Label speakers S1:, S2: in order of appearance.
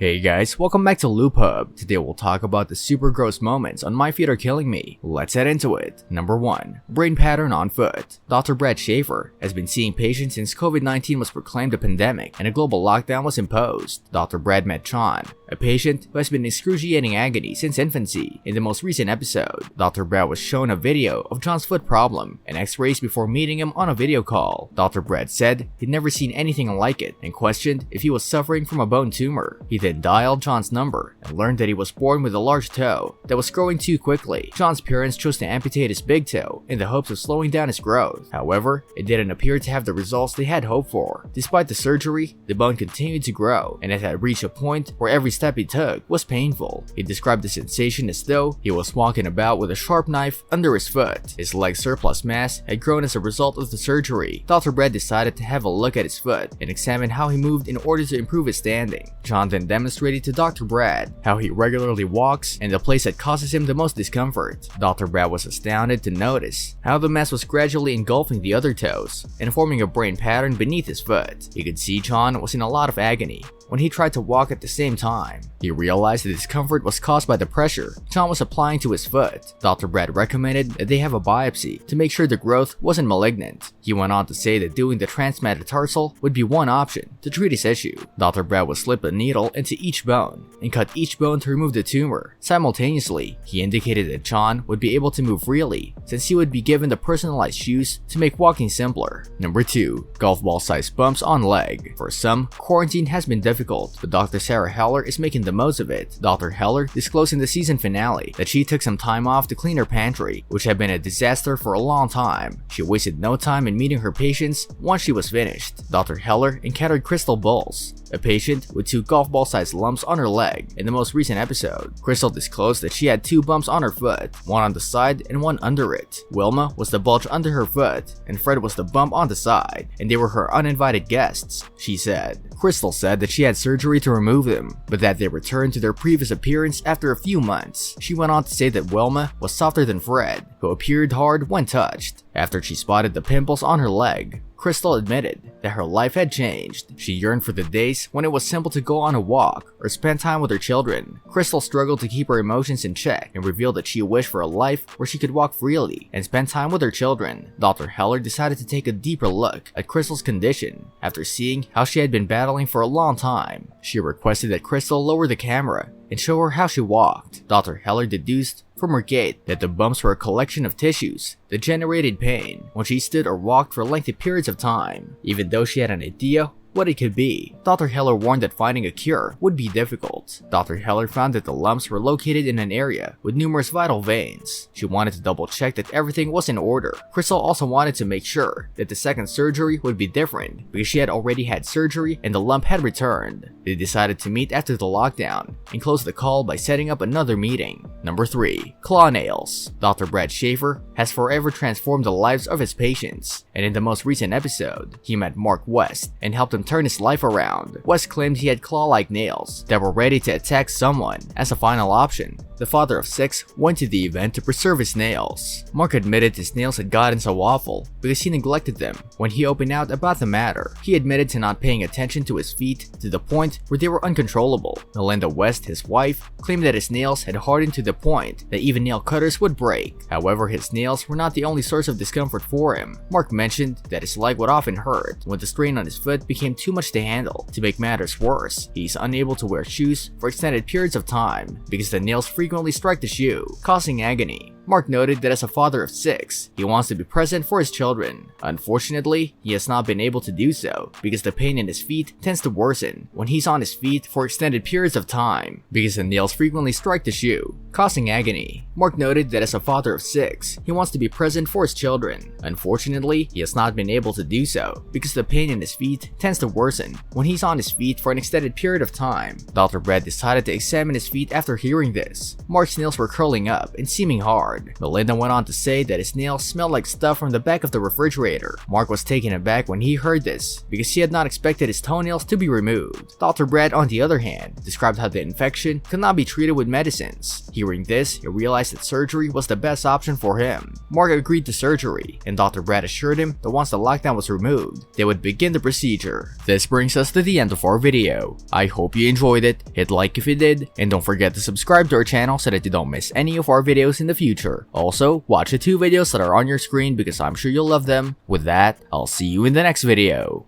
S1: Hey guys, welcome back to LoopHub. Today we'll talk about the super gross moments on My Feet Are Killing Me. Let's head into it. Number 1. Brain pattern on foot. Dr. Brad Schaefer has been seeing patients since COVID-19 was proclaimed a pandemic and a global lockdown was imposed. Dr. Brad met John, a patient who has been in excruciating agony since infancy. In the most recent episode, Dr. Brad was shown a video of John's foot problem and x-rays before meeting him on a video call. Dr. Brad said he'd never seen anything like it and questioned if he was suffering from a bone tumor. He then dialed John's number and learned that he was born with a large toe that was growing too quickly. John's parents chose to amputate his big toe in the hopes of slowing down his growth. However, it didn't appear to have the results they had hoped for. Despite the surgery, the bone continued to grow and it had reached a point where every step he took was painful. He described the sensation as though he was walking about with a sharp knife under his foot. His leg surplus mass had grown as a result of the surgery. Dr. Brad decided to have a look at his foot and examine how he moved in order to improve his standing. John then demonstrated to Dr. Brad how he regularly walks and the place that causes him the most discomfort. Dr. Brad was astounded to notice how the mass was gradually engulfing the other toes and forming a brain pattern beneath his foot. He could see John was in a lot of agony when he tried to walk at the same time. He realized the discomfort was caused by the pressure John was applying to his foot. Dr. Brad recommended that they have a biopsy to make sure the growth wasn't malignant. He went on to say that doing the transmetatarsal would be one option to treat his issue. Dr. Brad would slip a needle into each bone and cut each bone to remove the tumor. Simultaneously, he indicated that John would be able to move freely since he would be given the personalized shoes to make walking simpler. Number 2. Golf ball sized bumps on leg. For some, quarantine has been difficult, but Dr. Sarah Heller is making the most of it. Dr. Heller disclosed in the season finale that she took some time off to clean her pantry, which had been a disaster for a long time. She wasted no time in meeting her patients once she was finished. Dr. Heller encountered Crystal Bowles, a patient with 2 golf ball sized lumps on her leg. In the most recent episode, Crystal disclosed that she had 2 bumps on her foot, one on the side and one under it. Wilma was the bulge under her foot, and Fred was the bump on the side, and they were her uninvited guests, she said. Crystal said that she had surgery to remove them, but that they returned to their previous appearance after a few months. She went on to say that Wilma was softer than Fred, who appeared hard when touched. After she spotted the pimples on her leg, Crystal admitted that her life had changed. She yearned for the days when it was simple to go on a walk or spend time with her children. Crystal struggled to keep her emotions in check and revealed that she wished for a life where she could walk freely and spend time with her children. Dr. Heller decided to take a deeper look at Crystal's condition after seeing how she had been battling for a long time. She requested that Crystal lower the camera and show her how she walked. Dr. Heller deduced from her gait that the bumps were a collection of tissues that generated pain when she stood or walked for lengthy periods of time. Even though she had an idea what it could be, Dr. Heller warned that finding a cure would be difficult. Dr. Heller found that the lumps were located in an area with numerous vital veins. She wanted to double check that everything was in order. Crystal also wanted to make sure that the second surgery would be different because she had already had surgery and the lump had returned. They decided to meet after the lockdown and closed the call by setting up another meeting. Number 3. Claw nails. Dr. Brad Schaefer has forever transformed the lives of his patients, and in the most recent episode, he met Mark West and helped him turn his life around. West claimed he had claw-like nails that were ready to attack someone. As a final option, the father of 6 went to the event to preserve his nails. Mark admitted his nails had gotten so awful because he neglected them. When he opened out about the matter, he admitted to not paying attention to his feet to the point where they were uncontrollable. Melinda West, his wife, claimed that his nails had hardened to the point that even nail cutters would break. However, his nails were not the only source of discomfort for him. Mark mentioned that his leg would often hurt when the strain on his foot became too much to handle. To make matters worse, he's unable to wear shoes for extended periods of time because the nails frequently strike the shoe, causing agony. Mark noted that as a father of 6, he wants to be present for his children. Unfortunately, he has not been able to do so because the pain in his feet tends to worsen when he's on his feet for extended periods of time because the nails frequently strike the shoe, causing agony. Mark noted that as a father of 6, he wants to be present for his children. Unfortunately, he has not been able to do so because the pain in his feet tends to worsen when he's on his feet for an extended period of time. Dr. Brad decided to examine his feet after hearing this. Mark's nails were curling up and seeming hard. hard. Melinda went on to say that his nails smelled like stuff from the back of the refrigerator. Mark was taken aback when he heard this because he had not expected his toenails to be removed. Dr. Brett, on the other hand, described how the infection could not be treated with medicines. Hearing this, he realized that surgery was the best option for him. Mark agreed to surgery, and Dr. Brett assured him that once the lockdown was removed, they would begin the procedure. This brings us to the end of our video. I hope you enjoyed it, hit like if you did, and don't forget to subscribe to our channel so that you don't miss any of our videos in the future. Also, watch the 2 videos that are on your screen because I'm sure you'll love them. With that, I'll see you in the next video.